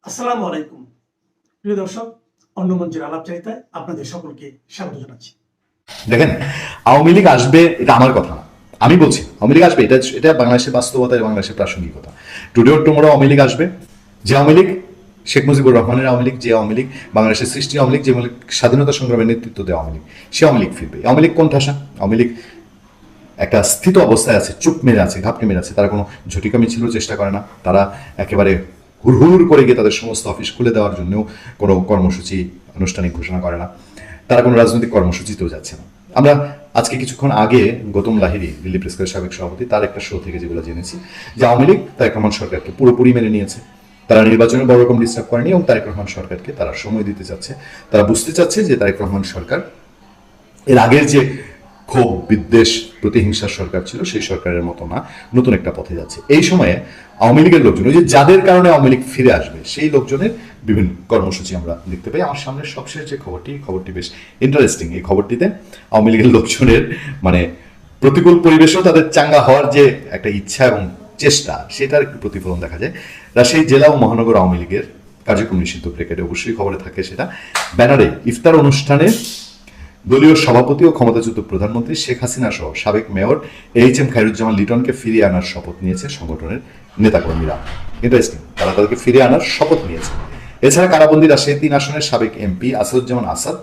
আসসালামু আলাইকুম প্রিয় দর্শক, অন্য মঞ্চের আলাপচারিতায় আপনাদের সকলকে স্বাগত জানাচ্ছি। দেখেন, আওয়ামী লীগ আসবে এটা আমার কথা না, আমি বলছি আওয়ামী লীগ আসবে, এটা এটা বাংলাদেশের বাস্তবতা, বাংলাদেশের প্রাসঙ্গিকতা। Today or tomorrow Awami League আসবে। যে আওয়ামী লীগ শেখ মুজিবুর রহমানের আওয়ামী লীগ, যে আওয়ামী লীগ বাংলাদেশের সৃষ্টি আওয়ামী লীগ, যে আওয়ামী লীগ স্বাধীনতা সংগ্রামের নেতৃত্ব দেওয়া আওয়ামী লীগ, সে আওয়ামী লীগ ফিরবে। আওয়ামী লীগ কোন ঠাসা? আওয়ামী লীগ একটা স্থিত অবস্থায় আছে, চুপ মেরে আছে, ঘাপটি মেরে আছে। তারা কোনো ঝটিকা মিছিলও চেষ্টা করে না। তারা একেবারে হুড়হুড় করে গিয়ে তাদের সমস্ত অফিস খুলে দেওয়ার জন্যও কোনো কর্মসূচি আনুষ্ঠানিক ঘোষণা করে না। তারা কোনো রাজনৈতিক কর্মসূচিতেও যাচ্ছে না। আমরা আজকে কিছুক্ষণ আগে গৌতম লাহিড়ী, দিল্লি প্রেস ক্লাবের সাবেক সভাপতি, তার একটা শো থেকে যেগুলো জেনেছি যে আওয়ামী লীগ তারেক রহমান সরকারকে পুরোপুরি মেনে নিয়েছে। তারা নির্বাচনে বড় রকম ডিস্টার্ব করেনি এবং তারেক রহমান সরকারকে তারা সময় দিতে চাচ্ছে। তারা বুঝতে চাচ্ছে যে তারেক রহমান সরকার এর আগের যে ক্ষোভ, বিদ্বেষ, প্রতিহিংসার সরকার ছিল, সেই সরকারের মতো না, নতুন একটা পথে যাচ্ছে। এই সময়ে আওয়ামী লীগের লোকজন, ওই যে যাদের কারণে আওয়ামী লীগ ফিরে আসবে, সেই লোকজনের বিভিন্ন কর্মসূচি আমরা দেখতে পাই। আমার সামনে সবশেষ যে খবরটি বেশ ইন্টারেস্টিং। এই খবরটিতে আওয়ামী লীগের লোকজনের মানে প্রতিকূল পরিবেশেও তাদের চাঙ্গা হওয়ার যে একটা ইচ্ছা এবং চেষ্টা, সেটার একটু প্রতিফলন দেখা যায়। রাজশাহী জেলা ও মহানগর আওয়ামী লীগের কার্যক্রম নিষিদ্ধ ব্রেকেটে অবশ্যই খবরে থাকে সেটা। ব্যানারে ইফতার অনুষ্ঠানে দলীয় সভাপতি ও ক্ষমতাচ্যুত প্রধানমন্ত্রী শেখ হাসিনা সহ সাবেক মেয়র এইচ.এম. খায়রুজ্জামান লিটনকে ফিরিয়ে আনার শপথ নিয়েছে সংগঠনের নেতাকর্মীরা। ইন্টারেস্টিং, তারা তাদেরকে ফিরিয়ে আনার শপথ নিয়েছে। এছাড়া কারাবন্দী রাজশাহী 3 আসনের সাবেক এমপি আসাদুজ্জামান আসাদ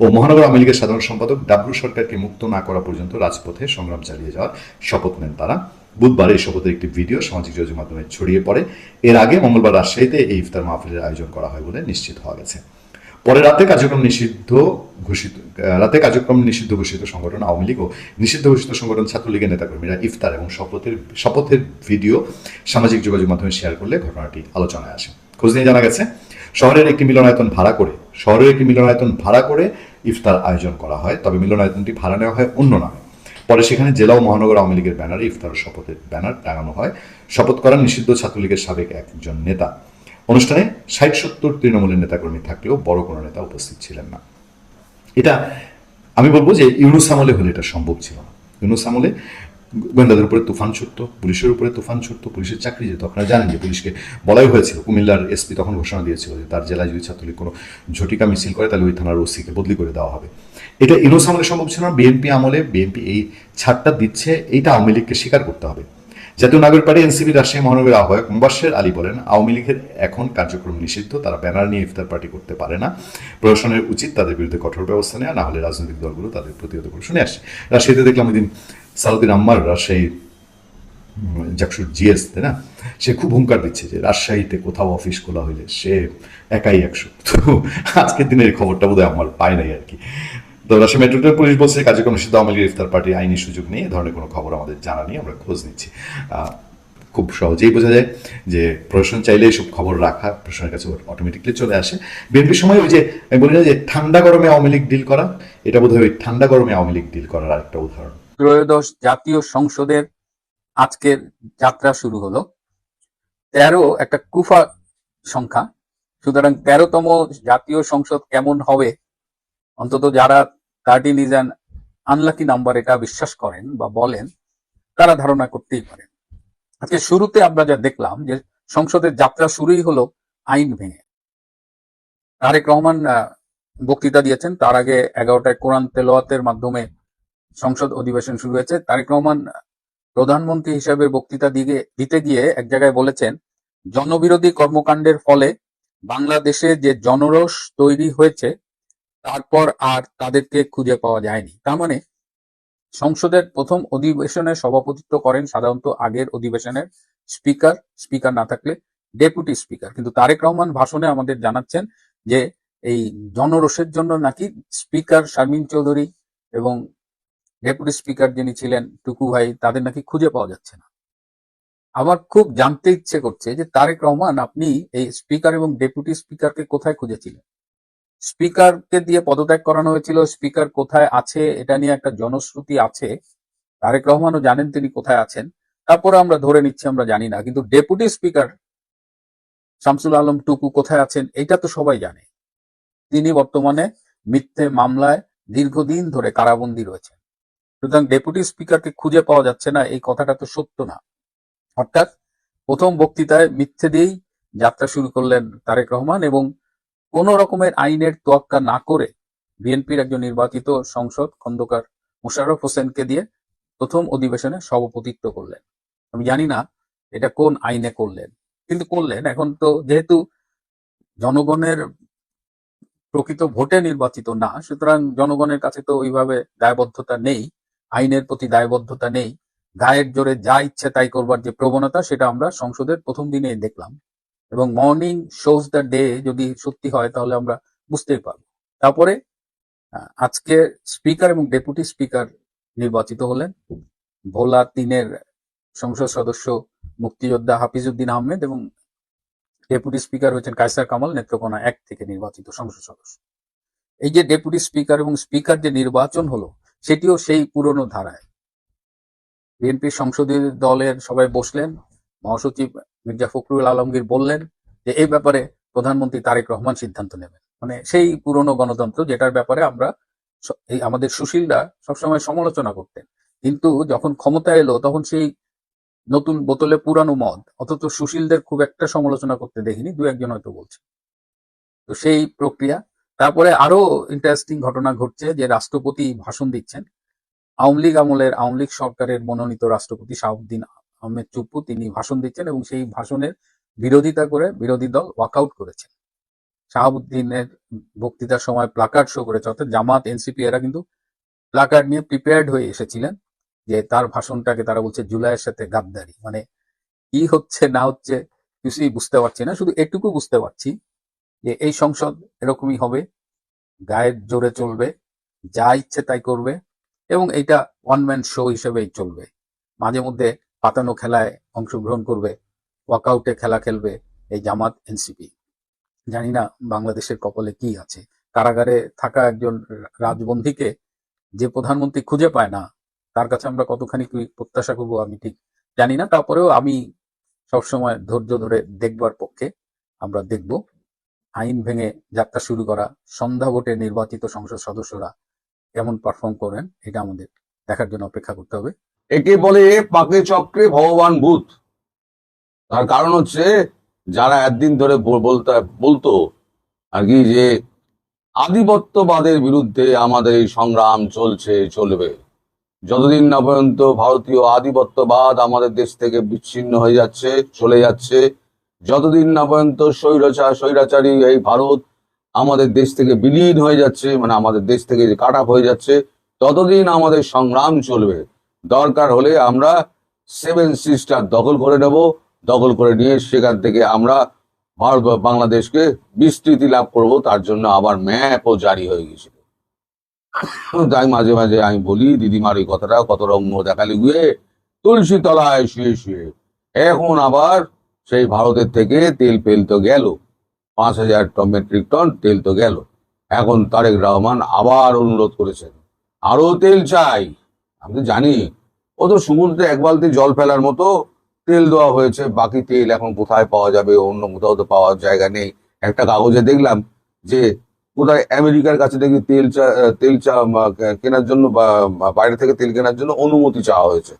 ও মহানগর আওয়ামী লীগের সাধারণ সম্পাদক ডাবলু সরকারকে মুক্ত না করা পর্যন্ত রাজপথে সংগ্রাম চালিয়ে যাওয়ার শপথ নেন তারা। বুধবার এই শপথের একটি ভিডিও সামাজিক যোগাযোগ মাধ্যমে ছড়িয়ে পড়ে। এর আগে মঙ্গলবার রাজশাহীতে এই ইফতার মাহফিলের আয়োজন করা হয় বলে নিশ্চিত হওয়া গেছে। পরে রাতে কার্যক্রম নিষিদ্ধ ঘোষিত সংগঠন আওয়ামী লীগ ও নিষিদ্ধ ঘোষিত সংগঠন ছাত্রলীগের নেতাকর্মীরা ইফতার এবং শপথের ভিডিও সামাজিক যোগাযোগ মাধ্যমে শেয়ার করলে ঘটনাটি আলোচনায় আসে। খোঁজ নিয়ে জানা গেছে, শহরের একটি মিলনায়তন ভাড়া করে ইফতার আয়োজন করা হয়। তবে মিলনায়তনটি ভাড়া নেওয়া হয় অন্য নামে। পরে সেখানে জেলা ও মহানগর আওয়ামী লীগের ব্যানারে ইফতার ও শপথের ব্যানার টাঙানো হয়। শপথ করান নিষিদ্ধ ছাত্রলীগের সাবেক একজন নেতা। অনুষ্ঠানে 60-70 তৃণমূলের নেতাকর্মী থাকলেও বড় কোনো নেতা উপস্থিত ছিলেন না। এটা আমি বলবো যে ইউনুস আমলে হলে এটা সম্ভব ছিল না। ইউনুস আমলে গোয়েন্দাদের উপরে তুফান ছুটত, পুলিশের উপরে তুফান ছুটত, পুলিশের চাকরি যেত। আপনারা জানেন যে পুলিশকে বলাই হয়েছিল, কুমিল্লার এসপি তখন ঘোষণা দিয়েছিল যে তার জেলায় যদি ছাত্রলীগ কোনো ঝটিকা মিছিল করে তাহলে ওই থানার ওসিকে বদলি করে দেওয়া হবে। এটা ইউনুস আমলে সম্ভব ছিল না। বিএনপি আমলে বিএনপি এই ছাড়টা দিচ্ছে, এইটা আওয়ামী লীগকে স্বীকার করতে হবে। জাতীয় নাগরিক পার্টি এনসিপি রাজশাহী মহানগরের আহ্বায়ক মুবাশ্বের আলী বলেন, আওয়ামী লীগের এখন কার্যক্রম নিষিদ্ধ, তারা ব্যানার নিয়ে ইফতার পার্টি করতে পারে না। প্রশাসনের উচিত তাদের বিরুদ্ধে কঠোর ব্যবস্থা নেওয়া, না হলে রাজনৈতিক দলগুলো তাদের প্রতিহত করে। শুনে আসছে রাজশাহীতে দেখলাম ওই দিন সালাউদ্দিন আম্মার, রাজশাহী জাকসুর জিএস, তাই না, সে খুব হুঙ্কার দিচ্ছে যে রাজশাহীতে কোথাও অফিস খোলা হইলে সে একাই 100। তো আজকের দিনের খবরটা বোধহয় আমার পায় নাই আর কি। তো রাজশাহী মেট্রোপলিটন পুলিশ বলছে কার্যক্রম নিষিদ্ধ, আওয়ামী লীগের ইফতার পার্টির আইনি সুযোগ নেই। এ ধরনের কোনো খবর আমাদের জানা নেই, আমরা খোঁজ নিচ্ছি। খুব সহজেই বোঝা যায় যে প্রশাসন চাইলে এইসব খবর রাখা প্রশাসনের কাছে অটোমেটিকলি চলে আসে। বিএনপির সময় ওই যে আমি বলি না যে ঠান্ডা গরমে আওয়ামী লীগ ডিল করা, এটা বোধহয় ওই ঠান্ডা গরমে আওয়ামী লীগ ডিল করার আরেকটা উদাহরণ। ত্রয়োদশ জাতীয় সংসদের আজকের যাত্রা শুরু হলো। 13 একটা কুফা সংখ্যা, সুতরাং 13তম জাতীয় সংসদ কেমন হবে, অন্তত যারা 13 ইজ অ্যান আনলাকি নাম্বার এটা বিশ্বাস করেন বা বলেন, তারা ধারণা করতেই পারেন। আজকে শুরুতে আমরা যা দেখলাম যে সংসদের যাত্রা শুরুই হলো আইন ভেঙে। তারেক রহমান বক্তৃতা দিয়েছেন, তার আগে 11টায় কোরআন তেলাওয়াতের মাধ্যমে সংসদ অধিবেশন শুরু হয়েছে। তারেক রহমান প্রধানমন্ত্রী হিসেবে বক্তৃতা দিতে গিয়ে এক জায়গায় বলেছেন, জনবিরোধী কর্মকাণ্ডের ফলে বাংলাদেশে যে জনরোষ তৈরি হয়েছে তারপর আর তাদেরকে খুঁজে পাওয়া যায়নি। তার মানে সংসদের প্রথম অধিবেশনে সভাপতিত্ব করেন সাধারণত আগের অধিবেশনের স্পিকার না থাকলে ডেপুটি স্পিকার। কিন্তু তারেক রহমান ভাষণে আমাদের জানাচ্ছেন যে এই জনরোষের জন্য নাকি স্পিকার শারমিন চৌধুরী এবং ডেপুটি স্পিকার যিনি ছিলেন টুকু ভাই, তাদের নাকি খুঁজে পাওয়া যাচ্ছে না। আমার খুব জানতে ইচ্ছে করছে যে তারেক রহমান, আপনি এই স্পিকার এবং ডেপুটি স্পিকারকে কোথায় খুঁজেছিলেন? স্পিকারকে দিয়ে পদত্যাগ করানো হয়েছিল, স্পিকার কোথায় আছে এটা নিয়ে একটা জনশ্রুতি আছে। তারেক রহমানও জানেন তিনি কোথায় আছেন, তারপরে আমরা ধরে নিচ্ছি আমরা জানি না। কিন্তু ডেপুটি স্পিকার শামসুল আলম টুকু কোথায় আছেন এটা তো সবাই জানে। তিনি বর্তমানে মিথ্যে মামলায় দীর্ঘদিন ধরে কারাবন্দী রয়েছেন। সুতরাং ডেপুটি স্পিকারকে খুঁজে পাওয়া যাচ্ছে না, এই কথাটা তো সত্য না। অর্থাৎ প্রথম বক্তৃতায় মিথ্যে দিয়েই যাত্রা শুরু করলেন তারেক রহমান এবং কোন রকমের আইনের তোয়াক্কা না করে বিএনপির একজন নির্বাচিত সংসদ খন্দকার মোশাররফ হোসেনকে দিয়ে প্রথম অধিবেশনে সভাপতিত্ব করলেন। আমি জানি না এটা কোন আইনে করলেন, কিন্তু করলেন। এখন তো যেহেতু জনগণের প্রকৃত ভোটে নির্বাচিত না, সুতরাং জনগণের কাছে তো ওইভাবে দায়বদ্ধতা নেই, আইনের প্রতি দায়বদ্ধতা নেই। গায়ের জোরে যা ইচ্ছে তাই করবার যে প্রবণতা, সেটা আমরা সংসদের প্রথম দিনেই দেখলাম। এবং মর্নিং শোজ দ্য ডে যদি সত্যি হয় তাহলে আমরা বুঝতেই পারবো। তারপরে আজকে স্পিকার এবং ডেপুটি স্পিকার নির্বাচিত হলেন। ভোলা 3-এর সংসদ সদস্য মুক্তিযোদ্ধা হাফিজউদ্দিন আহমেদ এবং ডেপুটি স্পিকার হয়েছেন কায়সার কামাল নেত্রকোনা 1 থেকে নির্বাচিত সংসদ সদস্য। এই যে ডেপুটি স্পিকার এবং স্পিকার যে নির্বাচন হলো, সেটিও সেই পুরনো ধারায়। বিএনপির সংসদীয় দলের সবাই বসলেন, মহাসচিব মির্জা ফখরুল আলমগীর বললেন যে এই ব্যাপারে প্রধানমন্ত্রী তারেক রহমান সিদ্ধান্ত নেবেন। মানে সেই পুরনো গণতন্ত্র, যেটার ব্যাপারে আমরা এই আমাদের সুশীলরা সবসময় সমালোচনা করতেন, কিন্তু যখন ক্ষমতা এলো তখন সেই নতুন বোতলে পুরানো মদ, অথচ সুশীলদের খুব একটা সমালোচনা করতে দেখিনি, 2-1 হয়তো বলছে। তো সেই প্রক্রিয়া। তারপরে আরো ইন্টারেস্টিং ঘটনা ঘটছে যে রাষ্ট্রপতি ভাষণ দিচ্ছেন। আওয়ামী লীগ আমলের আওয়ামী লীগ সরকারের মনোনীত রাষ্ট্রপতি শাহাবুদ্দিন আহমেদ চুপ্পু তিনি ভাষণ দিচ্ছেন এবং সেই ভাষণের বিরোধিতা করে বিরোধী দল ওয়াকআউট করেছে। শাহাবুদ্দিনের বক্তৃতার সময় প্লাকার্ড শো করেছে, অর্থাৎ জামাত, এনসিপি এরা কিন্তু প্লাকার্ড নিয়ে প্রিপেয়ার্ড হয়ে এসেছিলেন যে তার ভাষণটাকে তারা বলছে জুলাইয়ের সাথে গাদ্দারি। মানে কি হচ্ছে না হচ্ছে কিছুই বুঝতে পারছি না, শুধু এটুকু বুঝতে পারছি যে এই সংসদ এরকমই হবে, গায়ের জোরে চলবে, যা ইচ্ছে তাই করবে এবং এটা ওয়ান ম্যান শো হিসেবেই চলবে। মাঝে মধ্যে পাতানো খেলায় অংশগ্রহণ করবে, ওয়াকআউটে খেলা খেলবে এই জামাত, এনসিপি। জানি না বাংলাদেশের কপালে কি আছে। কারাগারে থাকা একজন রাজবন্দীকে যে প্রধানমন্ত্রী খুঁজে পায় না, তার কাছে আমরা কতখানি কি প্রত্যাশা করবো আমি ঠিক জানি না। তারপরেও আমি সবসময় ধৈর্য ধরে দেখবার পক্ষে। আমরা দেখব আইন ভেঙে যাত্রা শুরু করা সন্ধ্যা ভোটে নির্বাচিত সংসদ সদস্যরা কেমন পারফর্ম করেন, এটা আমাদের দেখার জন্য অপেক্ষা করতে হবে। একে বলে পাকে চক্রে ভগবান ভূত। তার কারণ হচ্ছে যারা একদিন ধরে বলতো আর কি যে আধিপত্যবাদের বিরুদ্ধে আমাদের এই সংগ্রাম চলবে যতদিন না পর্যন্ত ভারতীয় আধিপত্যবাদ আমাদের দেশ থেকে বিচ্ছিন্ন হয়ে যাচ্ছে, চলে যাচ্ছে, যতদিন না পর্যন্ত স্বৈরাচারী এই ভারত আমাদের দেশ থেকে বিলীন হয়ে যাচ্ছে, মানে আমাদের দেশ থেকে কাট অফ হয়ে যাচ্ছে, ততদিন আমাদের সংগ্রাম চলবে। দরকার হলে আমরা 7 সিস্টার দখল করে নেব, দখল করে নিয়ে সেখান থেকে আমরা ভারত বাংলাদেশকে বিস্তৃতি লাভ করব। তার জন্য আবার ম্যাপও জারি হয়ে গেছিল। তাই মাঝে মাঝে আমি বলি, দিদিমার এই কথাটা কত রঙ দেখালি গুয়ে তুলসী তলায় শুয়ে শুয়ে। এখন আবার সেই ভারতের থেকে তেল তো গেল, 5,000 মেট্রিক টন তেল তো গেল। এখন তারেক রহমান আবার অনুরোধ করেছেন আরো তেল চাই। আমি তো জানি ও তো সমুদ্রে 1 বালতি জল ফেলার মতো তেল দেওয়া হয়েছে, বাকি তেল এখন কোথায় পাওয়া যাবে, অন্য কোথাও তো পাওয়ার জায়গা নেই। একটা কাগজে দেখলাম যে কোথায় আমেরিকার কাছে দেখি তেল কেনার জন্য বা বাইরে থেকে তেল কেনার জন্য অনুমতি চাওয়া হয়েছে।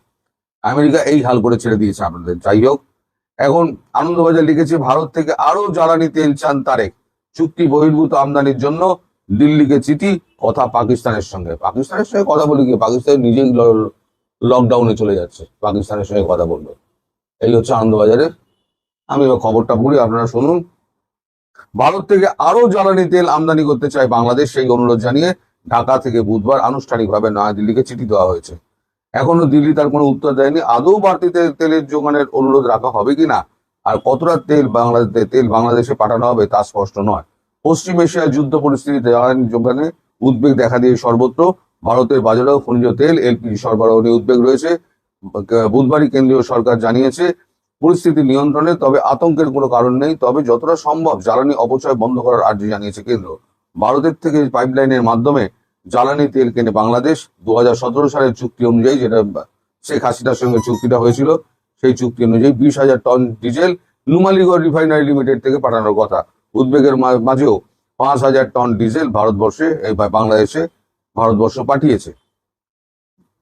আমেরিকা এই হাল করে ছেড়ে দিয়েছে আপনাদের। যাই হোক, এখন আনন্দবাজার লিখেছে ভারত থেকে আরো জ্বালানি তেল চান তারেক, চুক্তি বহির্ভূত আমদানির জন্য দিল্লিকে চিঠি, কথা পাকিস্তানের সঙ্গে। পাকিস্তানের সঙ্গে কথা বলে গিয়ে পাকিস্তান নিজেই লকডাউনে চলে যাচ্ছে, পাকিস্তানের সঙ্গে কথা বলবে। এই হচ্ছে আনন্দবাজারের। আমি এবার খবরটা পড়ি, আপনারা শুনুন। ভারত থেকে আরো জ্বালানি তেল আমদানি করতে চায় বাংলাদেশ, সেই অনুরোধ জানিয়ে ঢাকা থেকে বুধবার আনুষ্ঠানিকভাবে নয়াদিল্লিকে চিঠি দেওয়া হয়েছে। এখনো দিল্লি তার কোনো উত্তর দেয়নি। আদৌ বাড়তি তেলের যোগানের অনুরোধ রাখা হবে কিনা আর কতটা তেল বাংলাদেশে পাঠানো হবে তা স্পষ্ট নয়। পশ্চিম এশিয়ার যুদ্ধ পরিস্থিতিতে জ্বালানি যোগানে উদ্বেগ দেখা দিয়ে সর্বত্র। ভারতের বাজারেও খনিজ তেল, এলপিজি সরবরাহ নিয়ে উদ্বেগ রয়েছে। বুধবারই কেন্দ্রীয় সরকার জানিয়েছে পরিস্থিতি নিয়ন্ত্রণে, তবে আতঙ্কের কোনো কারণ নেই। তবে যতটা সম্ভব জ্বালানি অপচয় বন্ধ করার আর্জি জানিয়েছে কেন্দ্র। ভারতের থেকে পাইপলাইনের মাধ্যমে জ্বালানি তেল কেনে বাংলাদেশ। 2017 সালের চুক্তি অনুযায়ী, যেটা শেখ হাসিনার সঙ্গে চুক্তিটা হয়েছিল, সেই চুক্তি অনুযায়ী 20,000 ton diesel Numaligarh refinery limited থেকে পাঠানোর কথা। উদ্বেগের মাঝেও 5,000 টন ডিজেল ভারতবর্ষ পাঠিয়েছে,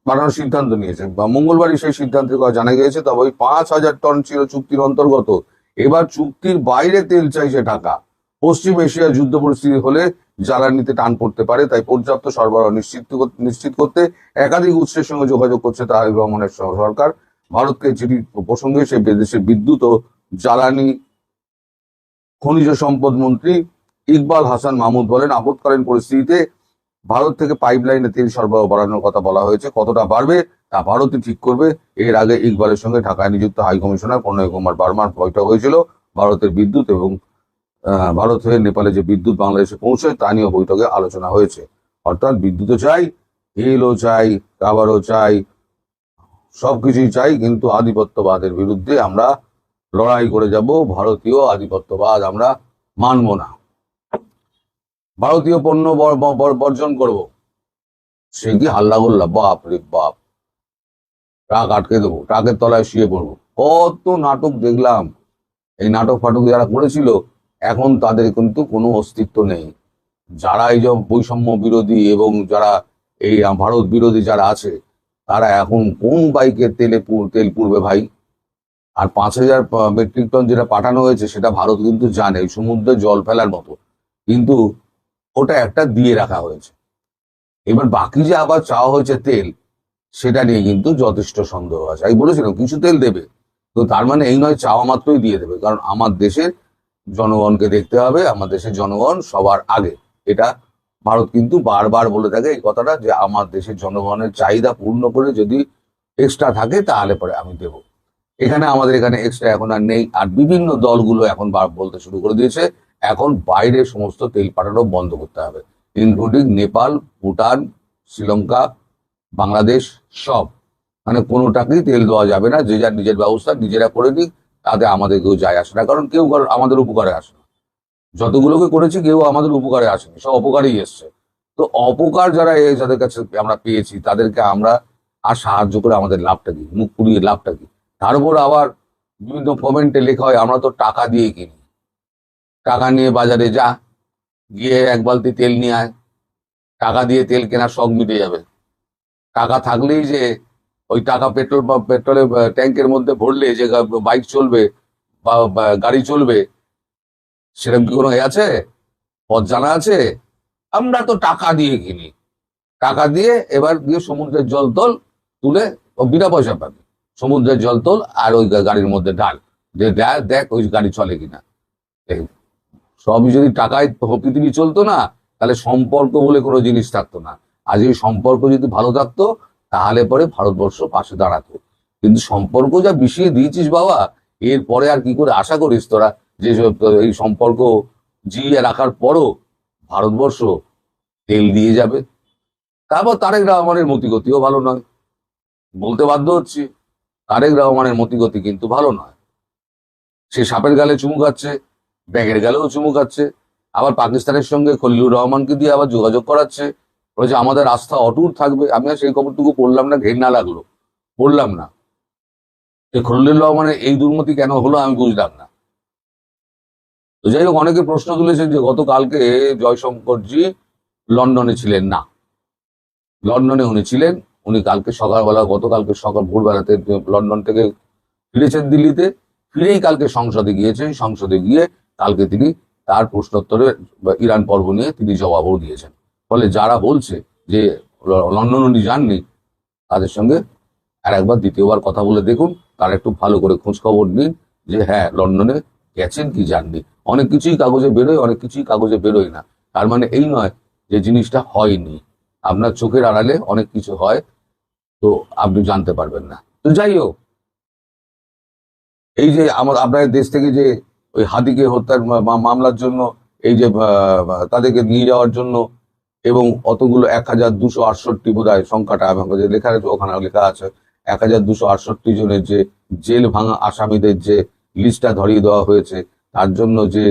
পাঠানোর সিদ্ধান্ত নিয়েছে। মঙ্গলবারই সেই সিদ্ধান্তের কথা জানা গিয়েছে। তবে ওই 5,000 টন ছিল চুক্তির অন্তর্গত। এবার চুক্তির বাইরে তেল চাইছে ঢাকা। পশ্চিম এশিয়ার যুদ্ধ পরিস্থিতি হলে জ্বালানিতে টান পড়তে পারে, তাই পর্যাপ্ত সরবরাহ নিশ্চিত করতে একাধিক উৎসের সঙ্গে যোগাযোগ করছে তারেক রহমানের সরকার। ভারতকে চিঠি প্রসঙ্গে সে দেশের বিদ্যুৎ ও জ্বালানি খনিজ সম্পদ মন্ত্রী ইকবাল হাসান মাহমুদ বলেন, আপৎকালীন পরিস্থিতিতে ভারত থেকে পাইপলাইনে তেল সরবরাহ বাড়ানোর কথা বলা হয়েছে। কতটা বাড়বে তা ভারতই ঠিক করবে। এর আগে ইকবালের সঙ্গে ঢাকায় নিযুক্ত হাই কমিশনার প্রণয় কুমার বার্মার বৈঠক হয়েছিল। ভারতের বিদ্যুৎ এবং ভারত হয়ে নেপালে যে বিদ্যুৎ বাংলাদেশে পৌঁছায় তা নিয়ে বৈঠকে আলোচনা হয়েছে। অর্থাৎ বিদ্যুৎও চাই, তেলও চাই, খাবারও চাই, সবকিছুই চাই, কিন্তু আধিপত্যবাদের বিরুদ্ধে আমরা লড়াই করে যাব। ভারতীয় আধিপত্যবাদ আমরা মানব না, ভারতীয় পণ্য বর্জন করব। সে কি হাল্লাগোল্লা, বাপ রে বাপ, ট্রাক আটকে দেবো, ট্রাকের তলায় শুয়ে পড়বো, কত নাটক দেখলাম। এই নাটক ফাটক যারা করেছিল এখন তাদের কিন্তু কোনো অস্তিত্ব নেই। যারা এই যে বৈষম্য বিরোধী এবং যারা এই ভারত বিরোধী যারা আছে, তারা এখন কোন বাইকে তেল পুড়বে ভাই? আর 5,000 মেট্রিক টন যেটা পাঠানো হয়েছে সেটা ভারত কিন্তু জানে সমুদ্রে জল ফেলার মতো, কিন্তু ওটা একটা দিয়ে রাখা হয়েছে। এবার বাকি যে আবার চাওয়া হয়েছে তেল, সেটা নিয়ে কিন্তু যথেষ্ট সন্দেহ আছে। আমি বলেছিলাম কিছু তেল দেবে, তো তার মানে এই নয় চাওয়া মাত্রই দিয়ে দেবে, কারণ আমার দেশের জনগণকে দেখতে হবে, আমার দেশের জনগণ সবার আগে। এটা ভারত কিন্তু বারবার বলে থাকে এই কথাটা, যে আমার দেশের জনগণের চাহিদা পূর্ণ করে যদি এক্সট্রা থাকে তাহলে পরে আমি দেব। আমাদের এখানে এক্সট্রা এখন আর নেই। আর বিভিন্ন দলগুলো এখন বলতে শুরু করে দিয়েছে এখন বাইরে সমস্ত তেল পাঠানো বন্ধ করতে হবে, ইনক্লুডিং নেপাল, ভুটান, শ্রীলঙ্কা, বাংলাদেশ, সব। মানে কোনোটাকেই তেল দেওয়া যাবে না। যে যার নিজের ব্যবস্থা নিজেরা করে দিক, তাতে আমাদের কেউ যায় আসে না, কারণ কেউ আমাদের উপকারে আসে না। যতগুলোকে করেছি কেউ আমাদের উপকারে আসেনি, সব অপকারেই এসছে। তো অপকার যাদের কাছে আমরা পেয়েছি তাদেরকে আমরা আর সাহায্য করে আমাদের লাভটা কি? মুখ পুড়িয়ে লাভটা কি? তার উপর আবার বিভিন্ন কমেন্টে লেখা হয় আমরা তো টাকা দিয়ে কিনি। টাকা নিয়ে বাজারে যা, গিয়ে 1 বালতি তেল নিয়ে আয়, টাকা দিয়ে তেল কেনার শখ মিটে যাবে। টাকা থাকলেই যে ওই টাকা পেট্রোলের ট্যাঙ্কের মধ্যে ভরলে যে বাইক চলবে বা গাড়ি চলবে, সেরকম কি কোনো আছে? পথ জানা আছে? আমরা তো টাকা দিয়ে কিনি। টাকা দিয়ে এবার গিয়ে সমুদ্রের জল তোল, তুলে বিনা পয়সা পাবি। সমুদ্রের জল তোল আর ওই গাড়ির মধ্যে ঢাল, যে দেখ ওই গাড়ি চলে কিনা। সবই যদি টাকায় পৃথিবী চলতো না, তাহলে সম্পর্ক বলে কোনো জিনিস থাকতো না। আজ এই সম্পর্ক যদি ভালো থাকতো তাহলে পরে ভারতবর্ষ পাশে দাঁড়াতো। কিন্তু সম্পর্ক যা বিষিয়ে দিয়েছিস বাবা, এরপরে আর কি করে আশা করিস তোরা যে এই সম্পর্ক জিয়ে রাখার পরও ভারতবর্ষ তেল দিয়ে যাবে? তারপর তারেক রহমানের মতিগতিও ভালো নয়, বলতে বাধ্য হচ্ছি। তারেক রহমানের মতিগতি কিন্তু ভালো নয়। সে সাপের গালে চুমু খাচ্ছে, ব্যাগের গালেও চুমু খাচ্ছে, আবার পাকিস্তানের সঙ্গে খলিলুর রহমানকে দিয়ে আবার যোগাযোগ করাচ্ছে, বলেছে আমাদের আস্থা অটুট থাকবে। আমি আর সেই খবরটুকু পড়লাম না, ঘেন্না লাগলো, পড়লাম না। খলিলুর রহমানের এই দুর্মতি কেন হলো আমি বুঝলাম না। তো যাই হোক, অনেকে প্রশ্ন তুলেছেন যে গতকালকে জয়শঙ্করজি লন্ডনে ছিলেন না। লন্ডনে উনি ছিলেন, উনি গতকালকে সকাল ভোরবেলাতে লন্ডন থেকে ফিরেছেন দিল্লিতে, ফিরেই কালকে সংসদে গিয়েছেন। সংসদে গিয়ে কালকে তিনি তার প্রশ্নোত্তরে ইরান পর্ব নিয়ে তিনি জবাবও দিয়েছেন। ফলে যারা বলছে যে লন্ডন উনি যাননি, তাদের সঙ্গে আর একবার দ্বিতীয়বার কথা বলে দেখুন, তারা একটু ভালো করে খোঁজ খবর নিন যে হ্যাঁ লন্ডনে গেছেন কি যাননি। অনেক কিছুই কাগজে বেরোয়, অনেক কিছুই কাগজে বেরোয় না। তার মানে এই নয় যে জিনিসটা হয়নি। আপনার চোখের আড়ালে অনেক কিছু হয়, তো আপনি জানতে পারবেন না। তো যাই হোক, এই যে আপনার দেশ থেকে যে ওই হাদিকে হত্যার মামলার জন্য এই যে তাদেরকে নিয়ে যাওয়ার জন্য এবং অতগুলো 1268 বোধ হয় সংখ্যাটা যে লেখা আছে, ওখানে লেখা আছে 1268 জনের যে জেল ভাঙা আসামিদের যে লিস্টটা ধরিয়ে দেওয়া হয়েছে, তার জন্য যে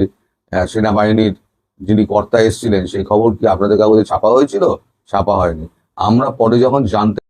সেনাবাহিনীর যিনি কর্তা এসেছিলেন, সেই খবর কি আপনাদের কাগজে ছাপা হয়েছিল? ছাপা হয়নি। আমরা পরে যখন জানতে